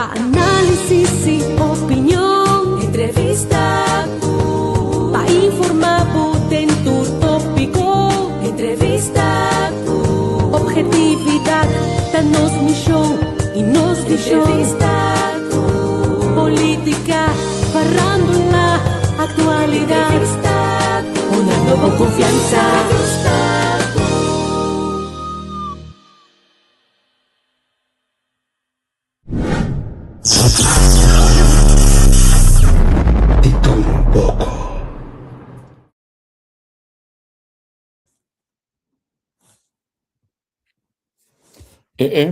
Análisis y opinión, entrevista, para informar potente tópico, entrevista, objetividad, danos misión y nos visión, entrevista, política, farándula, actualidad, entrevista, una nueva confianza.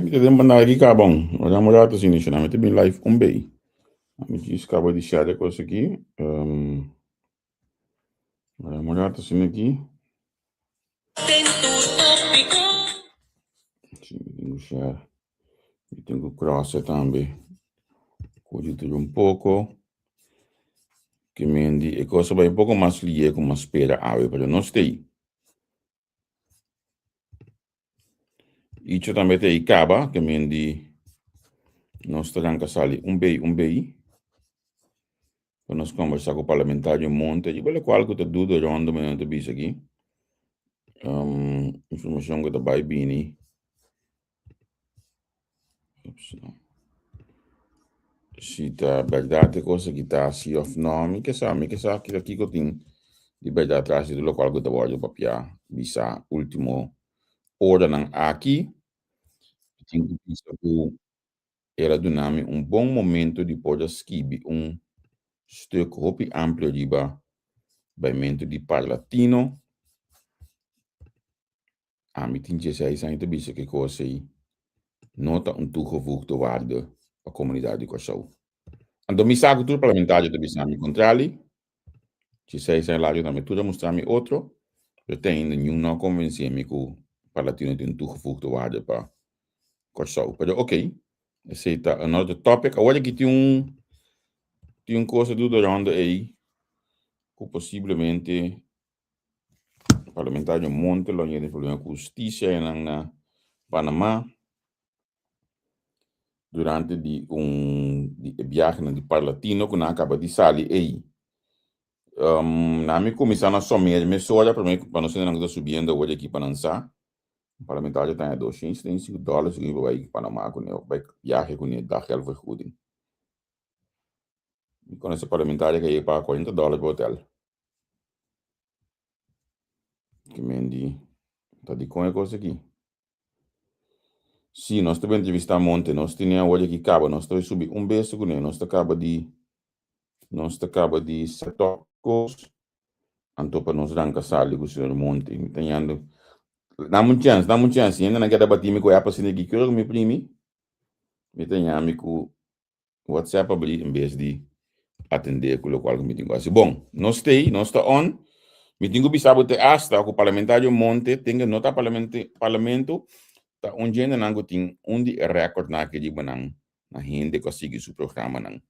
Kita den banda aqui cabão. Olha uma data assim, deixa eu bem live bem. A gente acabou de share coisa aqui. Olha uma data assim aqui. Sim, tenho share. E tenho cross também. Cuide tudo pouco. Que mendi e coisa vai pouco mais lié com mais espera para nós ter. Isso também tem acaba que mendi nós terão que sair bem. Quando nós conversar com o parlamentário monte, e pelo qual que eu dúvida rondo me não bisa aqui. Informação que vai bem. Se tá verdade coisa que tá assim of nome que sabe que aqui que eu tenho de verdade atrás do local que eu vou de papel bisa último hora não aqui tenho que pensar que era do nome bom momento de poder escrever stuk hopi amplo de momento de parlatino a mim tinha que ser ainda bisa que coisa aí nota toegevoegde waarde para a comunidade de Kosovo. Então, me sabe tudo parlamentar de bisa me contrário. Se sei lá, eu também tudo mostrar-me outro. Eu tenho nenhum convencer-me que o Palatino tem toegevoegde waarde para Kosovo. Mas, ok. Aceita another topic. Agora que tem coisa do durante aí, que possivelmente o parlamentário monte lá em problema com justiça na Panamá durante de viagem de Palatino que não acaba de sair aí. Na minha comissão na somente me soja para mim para nós não está subindo hoje aqui para lançar o parlamentário tem $235 que vai para Panamá com ele vai viajar com ele da helva vergoeding e com esse parlamentário que aí para $40 para hotel que mendi tá de com coisa aqui se nós também entrevistar monte nós tínhamos hoje aqui cabo nós estamos subir beijo com ele nós acaba de setor anto para nós arrancar sali com o senhor monte entendendo dá muito chance ainda não quer debater com a pessoa que quer me primi me tenha amigo WhatsApp abrir em vez de atender com o qual me tenho assim bom nós está on me tenho que saber até hasta que o parlamentário monte tenha nota parlamento tá onde ainda não tem onde recorde na que de banang na gente conseguir o programa não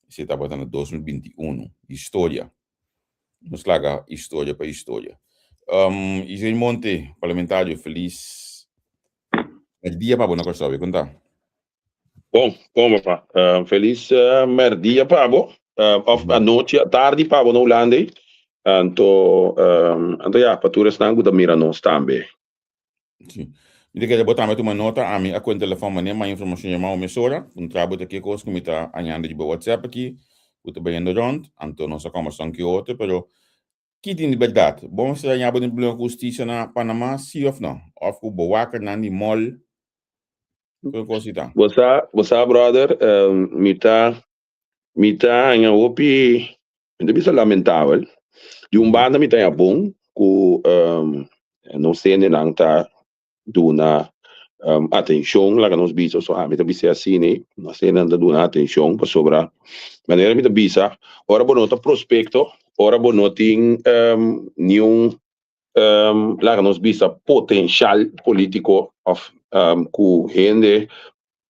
se está botando 2021 história nos larga história para história Israel Monte parlamentário feliz dia para boa coisa contar bom papá feliz dia para bo a noite a tarde para bo no Holanda anto já para todos não guda mira nós também sim eu queria botar uma nota a mim a conta telefone mas mais informação é mais emissora trabalho aqui coisa que me está anhando de WhatsApp aqui eu estou bem around anto nossa conversação que outra pero que tem verdade bom se já tem problema com justiça na Panamá sim ou não ou com boaca na ni mall que coisa tá você brother mita nga opi ainda bisa lamentável de banda mita é bom que não sei nem não tá duna atenção lá que nós bisa só mita bisa assim né não sei nem duna atenção para sobra maneira mita bisa ora bom nota prospecto ora bom noting nenhum lá que nós bisa potencial político of ku gente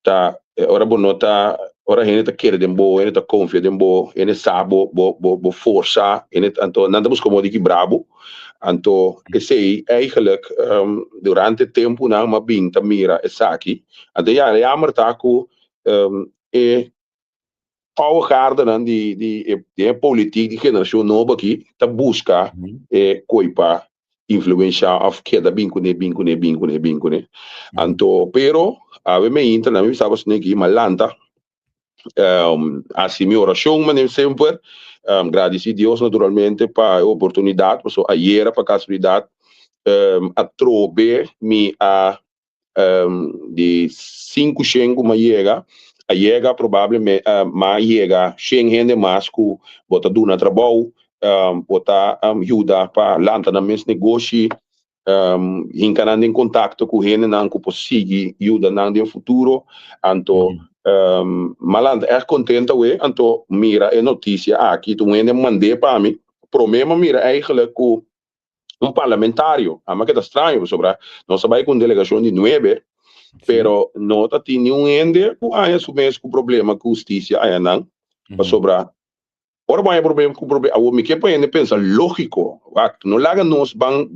tá ora bom nota ora gente tá querer dembo gente tá confia dembo gente sabe bo força gente então nada busca como de brabo então esse eigenlijk durante tempo na uma binta mira essa aqui até já jammer tá ku oude garde dan die politiek, die generatie nova aqui, tá busca coipa influencia of que da bincune. Anto, pero, ave me intra, na mi estava aqui, malanta, assim, minha oração, mas sempre, agradecer a Deus, naturalmente, para a oportunidade, para a era, para a casualidade, a trobe, de 5 xengo, mas chega provavelmente, mas chega, xengo mais que bota duna trabalho, bota ajuda para lançar na mesmo negócio, encarando em contato com ele, não que possível ajuda no futuro, então, malandro é contente, então, mira a notícia aqui, tu ainda mandei para mim, problema mira eigenlijk com parlamentário, mas que é estranho, sobre nós sabemos com delegação de 9, pero não tem nenhum ende, aí assumimos com problema com justiça, aí não, sobre ora vai problema com problema, o me que põe pensa lógico, não larga nos ban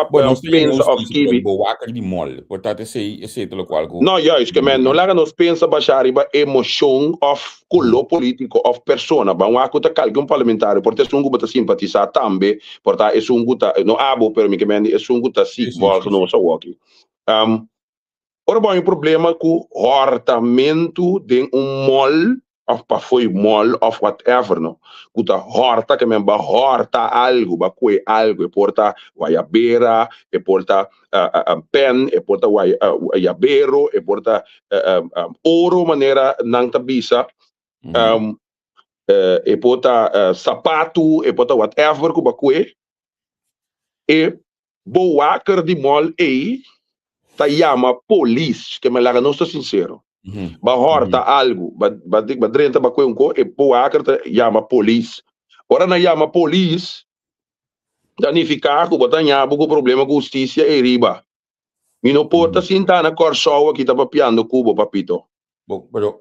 Bueno, pensa of kibi. Boaca de mole, portanto esse é o qual. Não, juist, que não larga nos pensa baixar a emoção of color político of persona, ba uma coisa calque parlamentar, portanto um grupo simpatizar também, portanto é um grupo não abo, pero me que men é um grupo sim, volta não só aqui. Ora vai problema com hortamento de mol of pa foi mol of whatever no kuta horta que men ba horta algo ba kue algo e porta guayabera e porta pen e porta guayabero e porta ouro maneira nang tabisa e porta sapato e porta whatever ku ba kue e boaker di mol e ta llama police que me laga não estou sincero. Ba horta algo, ba drenta ba kwenko e poaker llama police. Ora na llama police, danificar ko batanya bu problema com justiça e riba. Mi no porta sinta na corsoa que tava piando cubo papito.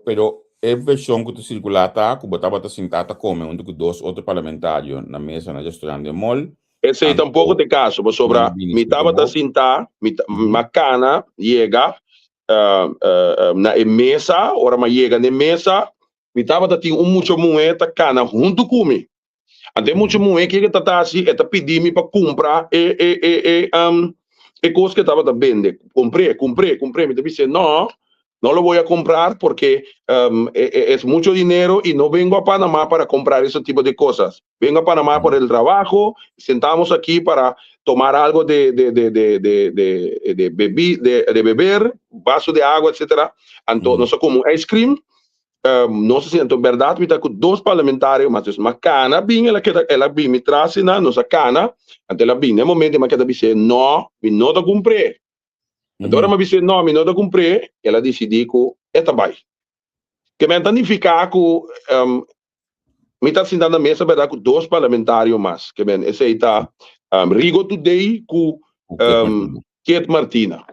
Pero é versão que tu circulata, que botava ta sintata come onde que dois outros parlamentários na mesa na gestão de mol. Esse aí tampouco te caso, mas sobra mi tava ta sinta, macana chega na mesa, ora mas chega na mesa, me tava tinha muito moeda cana junto comigo. Até muito moeda que tá assim, tá pedindo para comprar coisa que tava vender. Comprei, me disse no lo voy a comprar porque es mucho dinero y no vengo a Panamá para comprar ese tipo de cosas. Vengo a Panamá por el trabajo, sentamos aquí para tomar algo de beber, vaso de agua, etc. Entonces, no sé cómo ice cream, no sé si en verdad me está con dos parlamentarios, mas es una cana, bien, ela bien me trae, no sé cana, ante la bien, en el momento me queda dice, no, me no te compré. Então, me disse, não, me não te comprei, ela decidiu que é vai. Que me entanificar com, me está sentando na mesa, verdade, com dois parlamentários mais, que me, esse aí está, Rigo Today com, Kate Martina.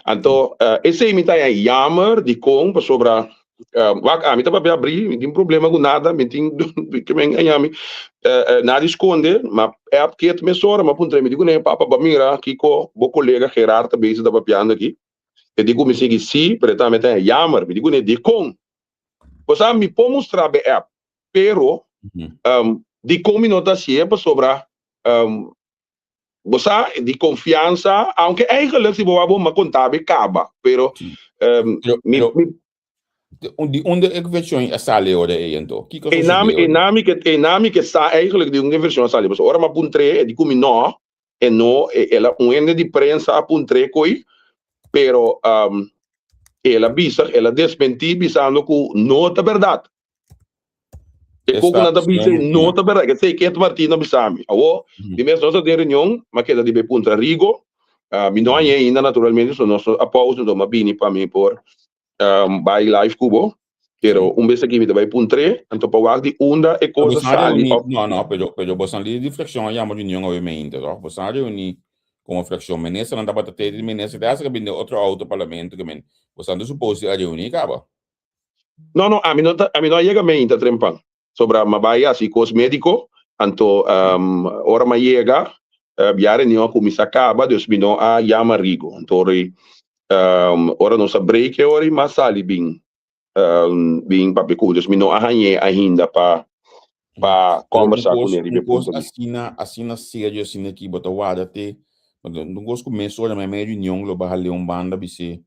Então, esse aí me está aí, jammer, de com, sobre, me está para abrir, me tem problema com nada, me tem, que me engane, nada esconde, mas é a Kate me sora, mas puntre, me digo, nem, papa, mira, aqui com o colega Gerard, também está papiando aqui, eu digo, me segue sim, pretamente é jammer, me digo, nem, de com, você me pode mostrar bem, pero, de com me nota sempre sobre, você de confiança, aunque eigenlijk se você uma contábil acaba, pero onde é que versão a sale ora é então? E nami que está eigenlijk de uma versão a sale, mas ora ma puntre de como não, ela ende de prensa a puntre coi, pero ela bisa, ela desmentir bisando com nota verdade. E como nada bisa nota verdade, que sei que é Martina bisami. Awo, de mesmo nós de reunião, mas que da de puntra Rigo, mi não ainda naturalmente so nosso apoio do mabini para mim por by live cubo, pero vez aqui me vai puntre, então para de onda e coisa sali. Não, pero você ali de flexão aí a reunião obviamente, tá? Você reuni com a flexão, menessa não dá para ter menessa dessa que vem outro outro parlamento que men. Você não suposto a reunir acaba. Não, a mim não chega bem tá trempan. Sobre a mabaia assim cosmético, então ora mais chega, viare nenhuma comissa acaba, Deus me não a chama Rigo, então ora não se break ora mas sali bem. being papicudos, me não arranhei ainda para conversar com ele. Assina sério, assim, aqui, bota o ar até, não gosto de começar, mas meio reunião global, um banda, bisse,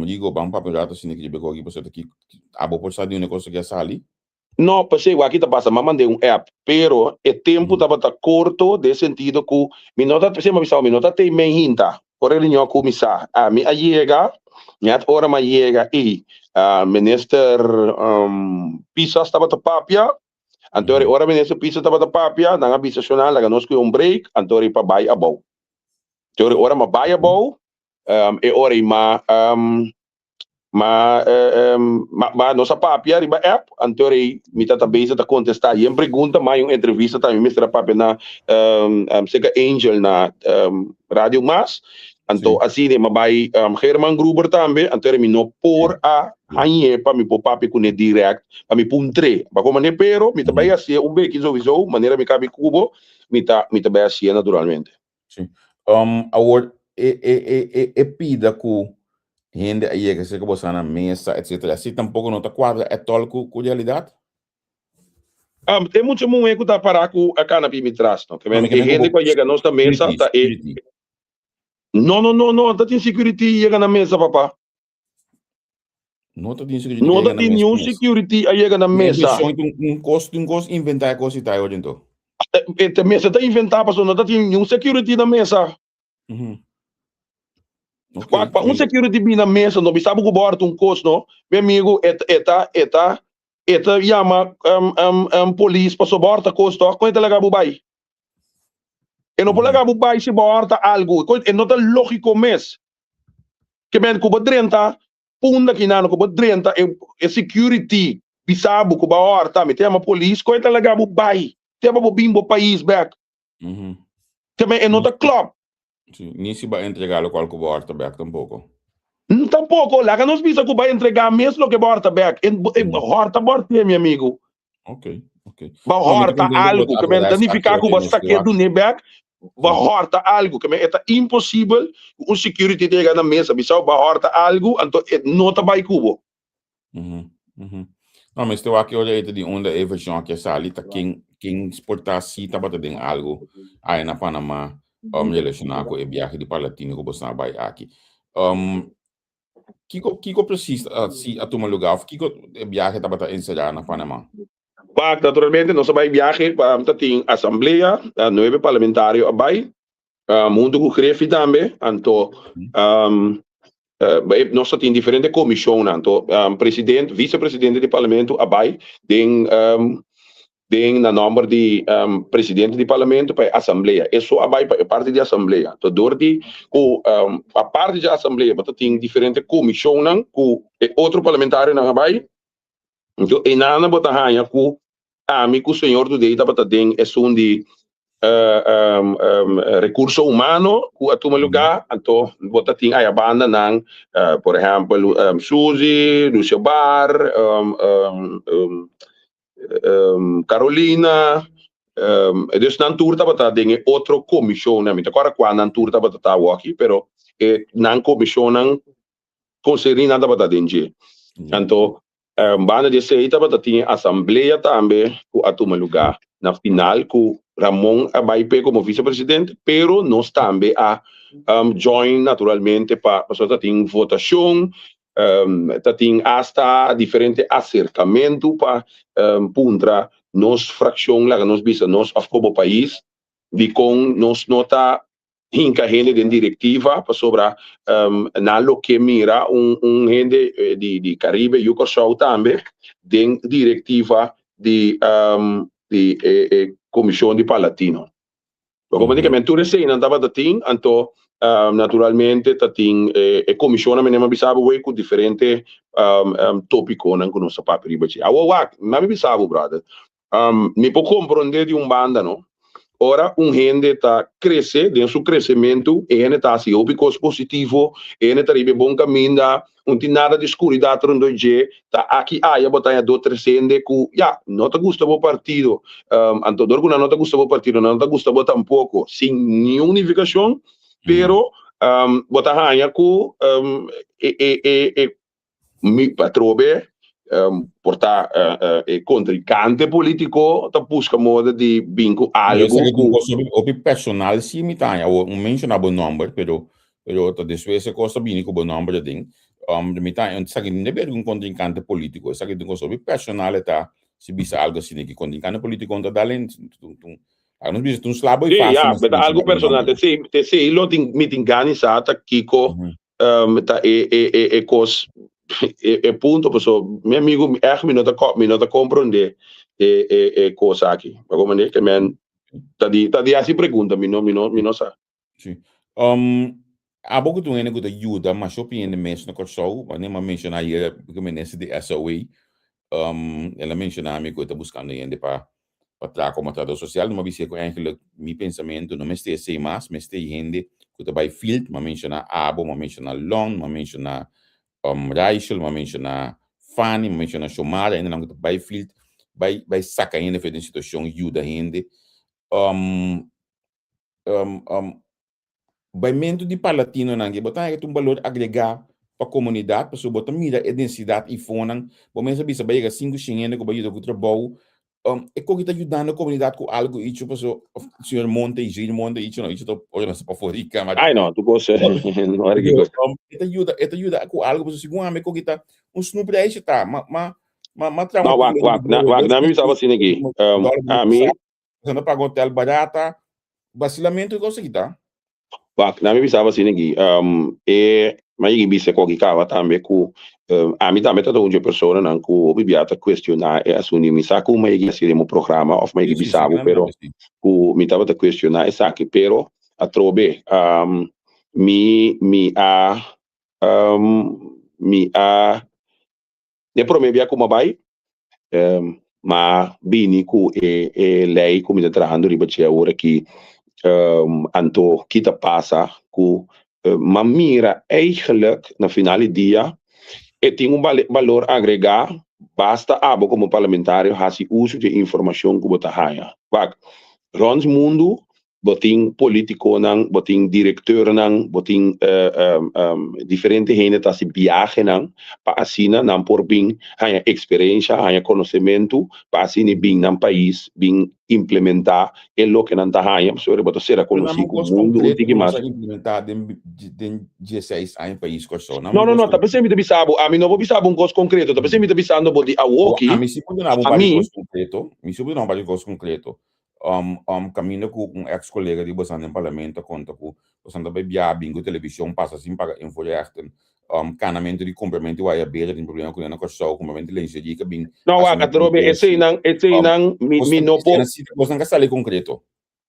digo, vamos papelado, assim, aqui, porque você aqui, a boa porção de um negócio que é sali. Não, passei aqui tá passa, mas mandei um app, pero o tempo tava tá curto, de sentido que me nota, você me avisou, me nota tem meio hinta, por ele não começar, me chega, minha hora mais chega e minister pisa estava tá papia, antori hora minister pisa estava tá papia, na bisa nacional, lá nós que break, antori para buy about, antori hora ma buy about, e hora mas nossa papia riba app anterior me tá base tá contestar e pergunta mais uma entrevista também mistura papia na Sega Angel na Radio Mas então assim né mas Herman Gruber também anterior me não por a rainha para me pôr papia com ele direct para me puntre para como né pero me também assim bem que visou maneira me cabe cubo me tá bem assim naturalmente sim award pida com gente aí que se acabou na mesa, etc. Assim tampouco não está quadra é tol com realidade? Tem muito que tá parar com a canapé me traz, não? Que gente que chega na nossa mesa, tá não, tá tem security chega na mesa, papá. Não tá tem security. Não tá tem nenhum security chega na mesa. Um custo inventar coisa tá hoje então. Esta mesa tá inventar, passou, não tá tem nenhum security na mesa. Okay. Security bi na mesa, não sabe que bordo custo, meu amigo, eta chama polícia para suportar custo, quanto legal bubai? E não pode legal bubai se borda algo, e não tá lógico mês. Que men cuba 30, punda que não cuba 30, e security, bisabu cuba horta, me tem uma polícia, quanto legal bubai? Tem uma bimbo país back. Também é não tá club. Nem se vai entregar o qual que borda back tampouco. Tampouco, lá que nós visa que vai entregar mesmo que borda back. Horta borda, meu amigo. Ok. Vai horta algo que me danificar que você quer do back. Vai horta algo que me é impossível security chegar na mesa, bisa vai horta algo, então não tá vai cubo. Não, mas eu aqui olha de onde a versão que sali tá quem exportar si tá batendo algo aí na Panamá. Relacionado com o viagem de Palatino que você vai aqui. Kiko precisa se a tomar lugar, Kiko viagem tá para encerrar na Panamá. Naturalmente, nós vai viagem para ter assembleia, 9 parlamentários vai, mundo que creve também, então nós temos diferentes comissões, então presidente, vice-presidente do parlamento vai, tem na nome de presidente do parlamento para a assembleia. Isso vai para parte da assembleia. Então, durante a parte da assembleia, tem diferentes comissões com outro parlamentário na vai. Então, e nada bota ranha com o senhor do deita para ter de recurso humano com a toma lugar. Então, bota tem a banda nan, por exemplo, Suzy, Lucio Bar, Carolina, dus nan tour taba dinge outro comissão, né? Agora quando nan tour taba tá aqui, pero nan comissão nan conselho nada taba dinge. Então, banda de sei taba tinha assembleia também com a toma lugar na final com Ramon Abaipe como vice-presidente, pero nós também a join naturalmente para pessoa tem votação. Tem hasta diferente acercamento para puntra nos fração lá nos bisa nos como país de com nos nota hinca gente de diretiva para sobre nalo que mira gente de Caribe e o Sul também de diretiva de comissão de Palatino. Como digo, mentura sei não tava dating então naturalmente tem comissão na minha bisabo com diferente tópico não conosco para ribaci. Não me bisabo brother. Me pode compreender de banda não. Ora gente está crescer dentro do crescimento, ele está assim, obicos positivo, ele está ribe bom caminho, não tem nada de escuridão no dia, tá aqui já botar do trecende que não te gusta o partido, antodor que não te gusta o partido, não te gusta tampouco, sem nenhuma unificação, pero botar rainha que mi patrobe portar contrincante político ta busca moda de bingo algo o personal sim me tá um mencionable number pero ta después se costa bem com o number ding me tá sabe não deve um contrincante político sabe do sobre personal tá se bisa algo assim que contrincante político conta dalen não bisa tu slabo e fácil ja mas algo personal te sei lo me tingani sa ta kiko ta cos punto pessoal meu amigo me nota compreender coisa aqui como né que men tá de assim pergunta me não sabe sim a pouco tu ainda que ajuda mas eu penso mesmo no corso mas nem me mencionar aí porque me nesse de SOE ela menciona me que eu tô buscando ainda para trabalhar como trabalhador social não me disse que eigenlijk meu pensamento não me esteja sem mais me esteja gente que eu vai field me menciona abo me menciona long me menciona Rachel, me menciona Fanny, me menciona Shomara, ainda não que vai field, vai sacar ainda para a situação ajuda ainda. Vai mento de palatino nangue, botar aí um valor agregar para a comunidade, para botar mira a densidade e fonan, bom mesmo bisa vai chegar 5 xingendo que vai ajudar com o trabalho. É que está ajudando a comunidade com algo e tipo o senhor monta e gira monta e não, isso tá olhando para fora e câmera. Ai não, tu gosta, não é que gosta. ajuda com algo, porque segundo a mim que está snoop aí está, não, na mim estava assim aqui, a mim não pagou hotel barata, vacilamento e coisa que tá. Na mim estava assim aqui, mas eu vi se qualquer cava também com a mim também tá onde pessoa não com bibiata questionar é assumir me saco mas eu sei um programa of mas eu bisabo pero com me tava questionar essa aqui pero a trobe me de promebia como vai mas bini com lei como está trabalhando riba tinha hora que anto kita passa com maar mira eigenlijk na finale dia tem valor agregar basta abo como parlamentário hasi uso de informação que bota haya vak rons mundo botin político nang botin diretor nang botin diferente gente tá se viaje nang pa asina nang por bem haya experiência haya conhecimento pa asina bem nang país bem implementar lo que não tá haya sobre botar ser conhecido o mundo que mais implementar den 16 em país corso não tá pensando me bisabo a mim não vou bisabo coisa concreto tá pensando me bisando bodi a walkie a mim se pode não coisa concreto me se pode não coisa concreto caminho com ex-colega de você no parlamento conta com você também via bingo televisão passa assim para informar canamento de complemento vai haver tem problema com a corso complemento de lenceria que bem não a trobe esse não me não pode você não sabe concreto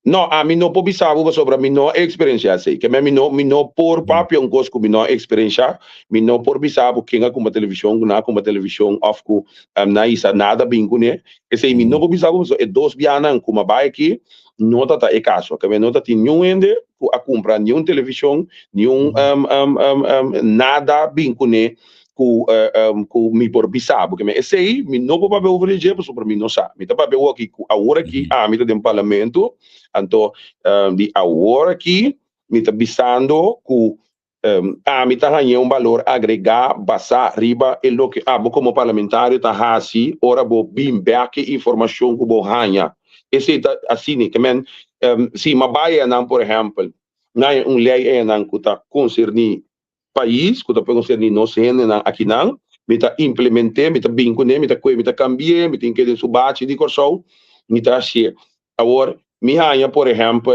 não a mim não pode saber sobre a mim não experiência assim que me não por próprio coisa que me não experiência me não por saber quem é como televisão na como televisão off com na isso nada bingo né esse me não pode saber é dois bianan como vai aqui não tá é caso que me não tá tem nenhum ende a comprar nenhum televisão nenhum nada bingo né com me por bisabo que me esse aí me não pode ver over de sobre mim não sabe me tá para ver aqui a hora aqui a mim do parlamento então de a hora aqui me tá bisando com a mim tá ganhando valor agregar basar riba e lo que como parlamentário tá assim ora bo bim back informação que bo ganha esse tá assim que men se mabaia não por exemplo na lei não que tá concernir país que tá concernir não se aqui não me tá implementar me tá vincular me tá cambiar me tem que subate de corso me tá assim agora me hanya por exemplo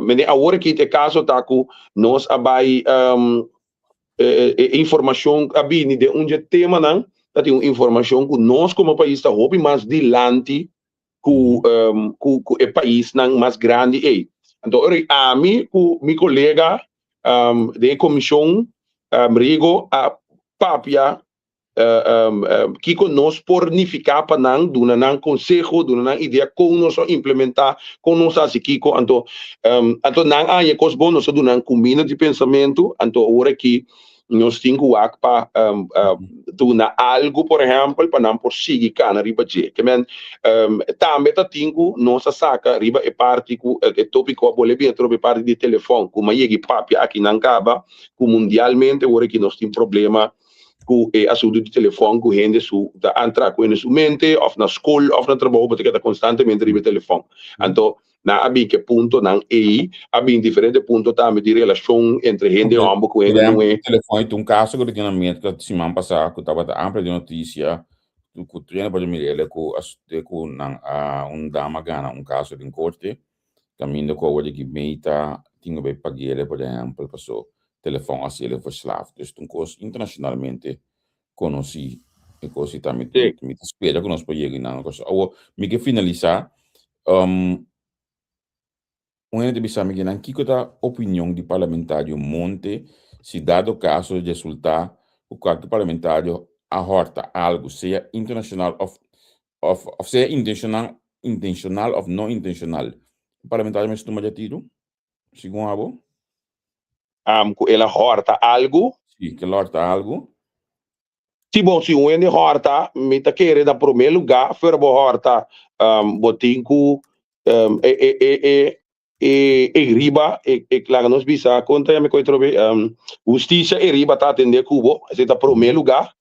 me agora que te caso tá com nós abai informação abini de onde tema não tá tem informação que nós como país tá hobby mais dilante com o país não mais grande aí então a mim com meu colega de comissão Rigo a papia que nós pornificar para não dona não conselho dona não ideia como nós implementar como nós assim Kiko então não há coisas boas nós dona combina de pensamento então agora que nós temos que para dona algo por exemplo para não por seguir cana riba de que men também tá tingo nossa saca riba é parte que tópico a boletim é trobe parte de telefone como aí que papia aqui não acaba mundialmente agora que nós temos problema ku assunto de telefone ku gente su da antra ku in su mente of na school of na trabalho porque tá constantemente ribe telefone. Então na abi que ponto nan abi diferente ponto também de relação entre gente Ok. ambos ku Por gente não exemplo, é o telefone tem um caso que eu tinha na mente que semana passada que estava ampla de notícia que o treino para mim ele com dama gana um caso de corte caminho com o que meita tinha bem pagar por exemplo passou telefone assim ele foi slav dus um curso internacionalmente conheci e così também me espera que nós podemos ir na coisa ou me que finalizar Una de bisa migin ang kikota opinião de parlamentário monte se dado caso de resultar o qualquer parlamentário ahorta algo seja internacional of seja intencional of não intencional o parlamentário mas toma de tiro segundo abo ku ela horta algo sim que horta algo se bom se um horta me tá querer da primeiro lugar for bo horta botinku riba claro nos bisa conta me coi trobe justiça riba tá atender cubo se tá primeiro lugar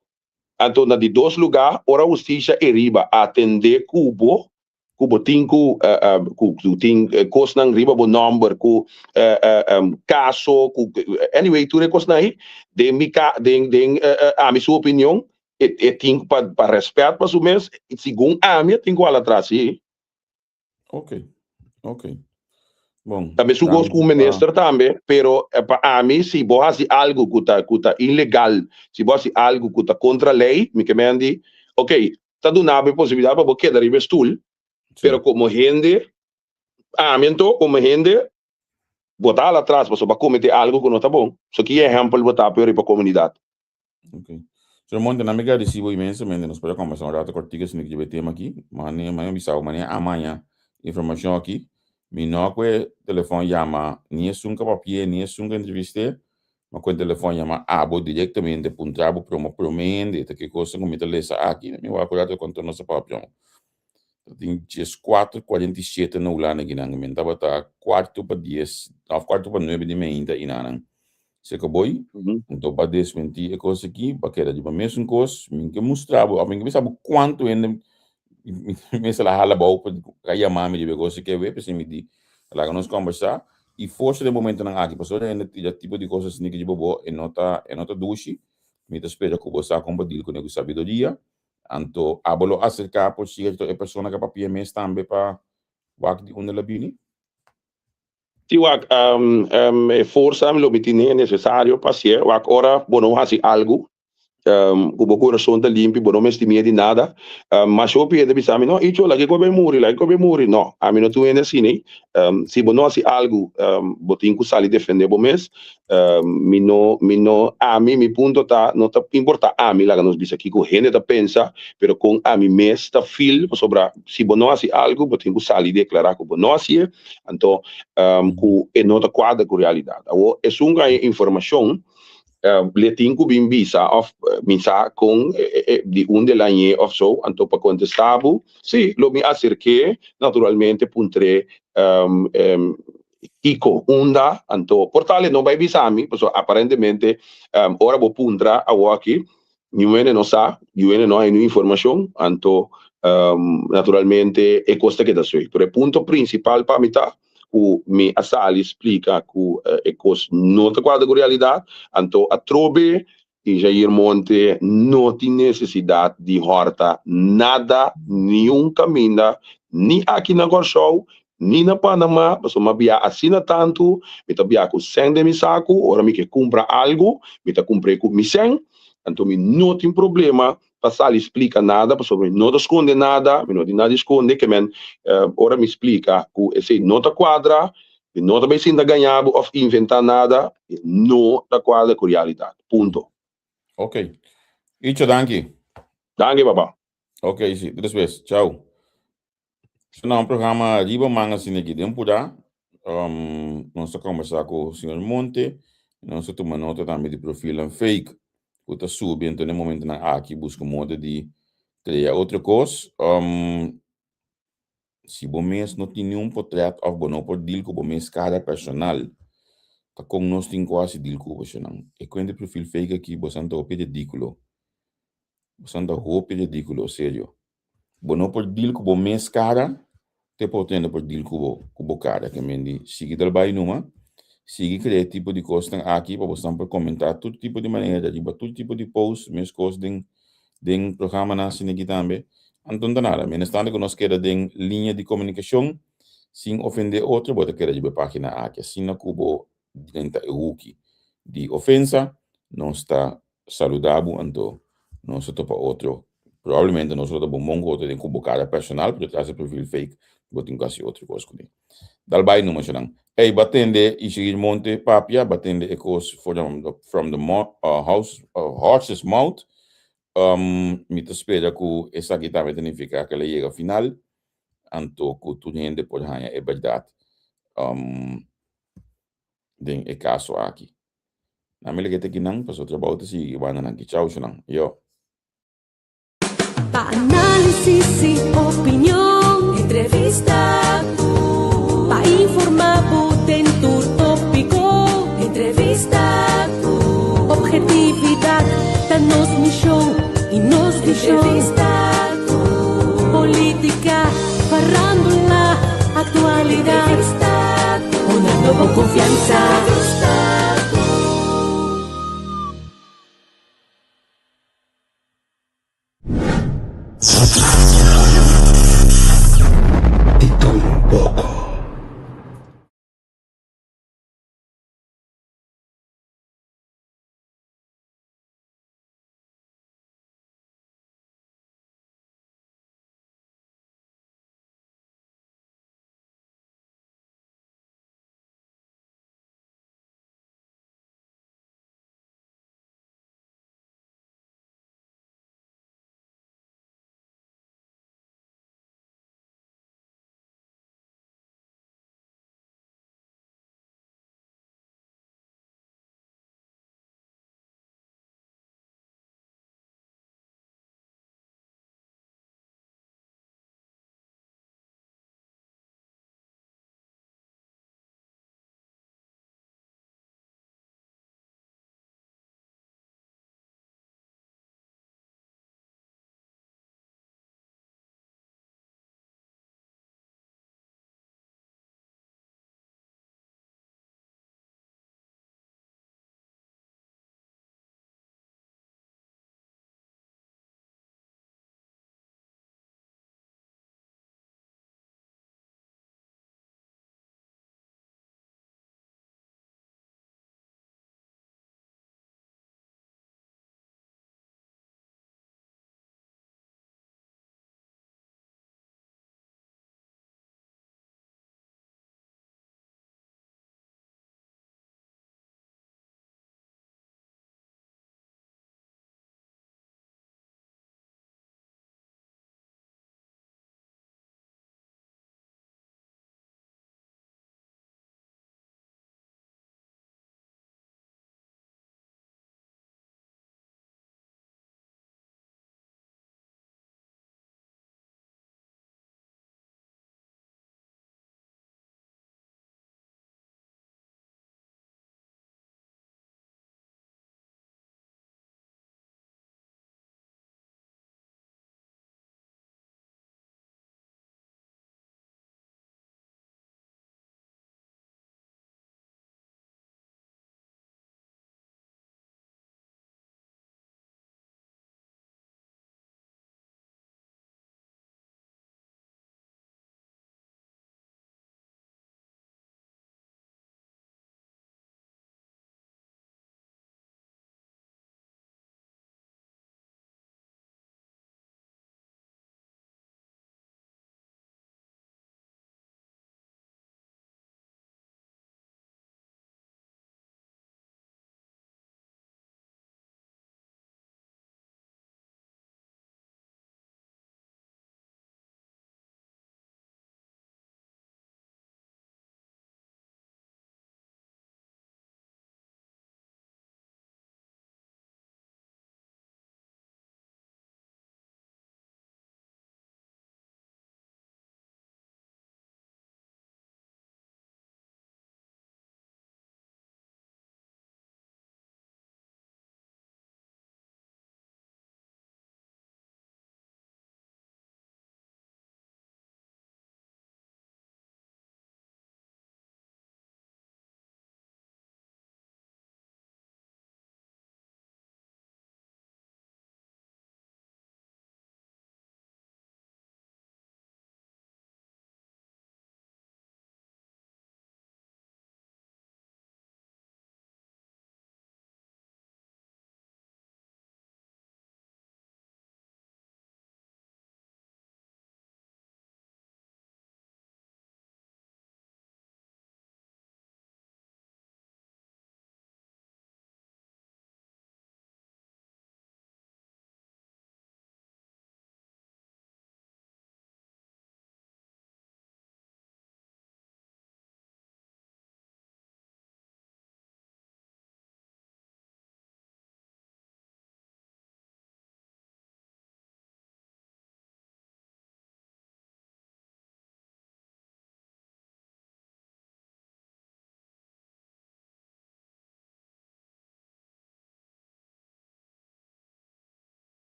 então na de dois lugar ora justiça riba atender cubo tinku ku ting kos nang riba bo number ku caso ku anyway tu recos nahi de mika de a mi sua opinião tenho para respeito para o mês segundo a minha tenho lá atrás sim ok bom também sou gosto com o ministro também pero para a mim se você algo que tá ilegal se você algo que tá contra a lei me que mande ok tá dando a possibilidade para você dar o stool pero como gente como gente botar lá atrás para cometer algo que não tá bom só que exemplo botar para a comunidade ok so monte na mega recibo imensamente nos pode conversar um rato cortiga se que tema aqui manhã bisau manhã amanhã informação aqui mi no que telefone llama ni es un papier ni es un entrevista ma que telefone llama abo diretamente puntrabo promende te que coisa como te lesa aqui mi va cuidar quanto nossa papel tem 4:47 no lá na ginang men tava tá 4:10 of 4:09 de manhã inanang se que boy então para desmentir a coisa aqui para que era de mesmo coisa me que mostrava a mim que sabe quanto ainda me se la hala bau para kaya mami de coisa que we para me di lá que nós conversar e força de momento na aqui passou ainda tipo de coisas que de bobo e nota dushi me te espera que você compartilhar com a sabedoria anto abolo acerca por si a pessoa que papia mes também para wak di una labini Sì, forse lo è necessario passare, ora buono hasi algo, cubo coração tá limpo, buono me stimia di nada, mas eu pede bisami no, icho la que come muri, no, a mim não tu ainda assim, se buono hasi algo, botin ku sali defender bo mes, mino a mim mi punto tá, não tá importa a mim lá que nos bisa aqui com gente tá pensa, pero com a mim mes tá feel sobre se buono hasi algo, botin ku sali declarar que buono hasi, então ku e nota quadra com realidade. O é sunga informação le tenho bem visa of misa com de de linha of so anto para contestar sim lo me acerquei naturalmente puntre Kiko unda anto portale não vai visar me porque aparentemente ora vou puntra a aqui UN não sa UN não há nenhuma informação anto naturalmente é costa que dá sui pero o ponto principal para mim tá o me assali explica que é coisa não tá quadra com realidade então a trobe e Jair Monte não tem necessidade de horta nada nenhum caminho nem aqui na Gorshow ni na Panama, mas uma bia assina tanto, me tá bia com 100 de mi saco, ora me que compra algo, me tá comprei com mi 100, então me não tem problema, passar explica nada, porque não esconde nada, me não tem nada esconde, que men, ora me explica que esse não tá quadra, não tá bem sendo ganhado ou inventar nada, não tá quadra com realidade, ponto. Ok. Icho, danke. Danke, papá. Ok, sim, depois, tchau. Não, programa Riba Manga Sinegi Dempuda. Nós conversar com o senhor Monte. Nós tomamos nota também de perfil fake. Que está subindo no momento na aqui busca modo de criar outra coisa. Se o mês não tem nenhum portrait ou não pode deal com o mês cada personal. Tá com nós tem quase deal com você não. E quando perfil fake aqui você não tá ridículo. Bastante roupa ridículo, sério. Bono por deal com o mês cara, te potendo por deal com o cara, que mendi, sigue del bai numa, sigue criar tipo de coisa aqui, para você por comentar todo tipo de maneira, de todo tipo de post, mês coisa den programa na sine aqui também. Então, nada, menos tanto que nós queremos den linha de comunicação, sem ofender outro, bota querer de página aqui, assim na cubo dentro de ofensa, não está saludável, então, não se topa outro. Provavelmente não se topa um mongo outro de cubo cara personal, porque traz perfil fake, botem quase outro coisa com ele. Dal bai numa senang. Ei, batende e seguir monte papia, batende ecos from the horse's mouth. Me te espera que essa aqui também significa que ela chega ao final, anto que tu gente pode ganhar é verdade. Den é caso aqui. Na melhor que te que não, passou trabalho te sigue, vai na que tchau, senang. Yo. Pa análisis y opinión, entrevista pa informar en tu tópico, entrevista objetividad, danos mi show y nos di show, entrevista política, farándula, actualidad, entrevista una nueva confianza. Entrevista.